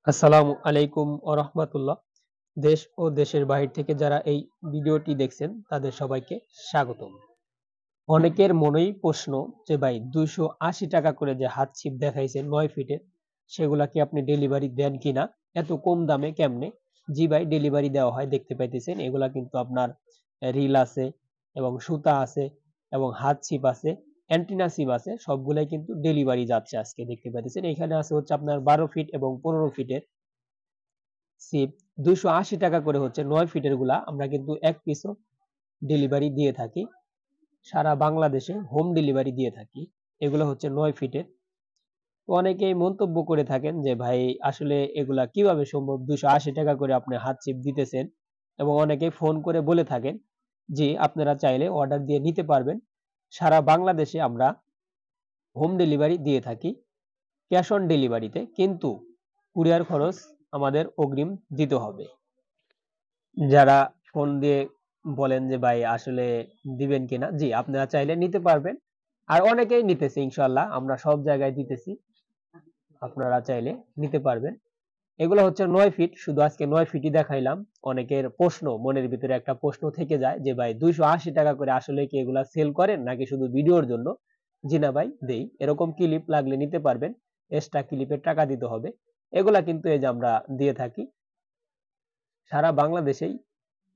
আসসালামু আলাইকুম ওয়া রাহমাতুল্লাহ। দেশ ও দেশের বাহির থেকে যারা এই ভিডিওটি দেখছেন তাদের সবাইকে স্বাগতম। অনেকের মনেই প্রশ্ন যে ভাই 280 টাকা করে যে হাত ছিপ দেখাইছেন 9 ফিটের সেগুলা কি আপনি ডেলিভারি দেন কিনা? এত কম দামে কেমনে? জি ভাই, ডেলিভারি দেওয়া হয়, দেখতে পাইতেছেন। এগুলা কিন্তু আপনার রিল আছে এবং সুতা আছে এবং হাত ছিপ আছে, অ্যান্টিনা ছিপ আছে, সবগুলাই কিন্তু ডেলিভারি যাচ্ছে আজকে, দেখতে পাইতেছেন। এখানে আছে হচ্ছে আপনার 12 ফিট এবং 15 ফিটের সিপ 280 টাকা করে হচ্ছে। 9 ফিটের গুলা আমরা কিন্তু এক পিসও ডেলিভারি দিয়ে থাকি, সারা বাংলাদেশে হোম ডেলিভারি দিয়ে থাকি। এগুলো হচ্ছে 9 ফিটের। তো অনেকেই মন্তব্য করে থাকেন যে ভাই আসলে এগুলা কিভাবে সম্ভব, 280 টাকা করে আপনি হাত চিপ দিতেছেন। এবং অনেকেই ফোন করে বলে থাকেন যে আপনারা চাইলে অর্ডার দিয়ে নিতে পারবেন। সারা বাংলাদেশে আমরা হোম ডেলিভারি দিয়ে থাকি, ক্যাশ অন ডেলিভারিতে, কিন্তু কুরিয়ার খরচ আমাদের অগ্রিম দিতে হবে। যারা ফোন দিয়ে বলেন যে ভাই আসলে দিবেন কিনা, জি আপনারা চাইলে নিতে পারবেন। আর অনেকেই নিতেছে, ইনশাল্লাহ আমরা সব জায়গায় দিতেছি, আপনারা চাইলে নিতে পারবেন। এগুলো হচ্ছে 9 ফিট, শুধু আজকে 9 ফিটই দেখাইলাম। অনেকের প্রশ্ন, মনের ভিতরে একটা প্রশ্ন থেকে যায় যে ভাই 280 টাকা করে আসলে কি এগুলা সেল করেন নাকি শুধু ভিডিওর জন্য? জি না ভাই, দেই। এরকম ক্লিপ লাগলে নিতে পারবেন, এক্সট্রা ক্লিপের টাকা দিতে হবে। এগুলা কিন্তু এই যে আমরা দিয়ে থাকি, সারা বাংলাদেশেই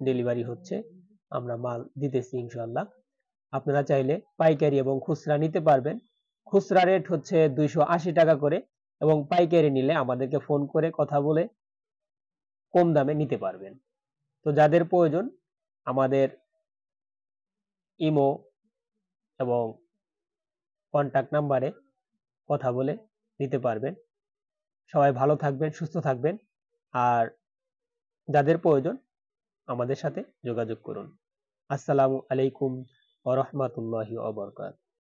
ডেলিভারি হচ্ছে, আমরা মাল দিতেছি ইনশাল্লাহ। আপনারা চাইলে পাইকারি এবং খুচরা নিতে পারবেন। খুচরা রেট হচ্ছে 280 টাকা করে, এবং পাইকারি নিলে আমাদেরকে ফোন করে কথা বলে কম দামে নিতে পারবেন। তো যাদের প্রয়োজন আমাদের ইমো এবং কন্টাক্ট নাম্বারে কথা বলে নিতে পারবেন। সবাই ভালো থাকবেন, সুস্থ থাকবেন। আর যাদের প্রয়োজন আমাদের সাথে যোগাযোগ করুন। আসসালামু আলাইকুম ওয়া রাহমাতুল্লাহি ওয়া বারাকাতুহু।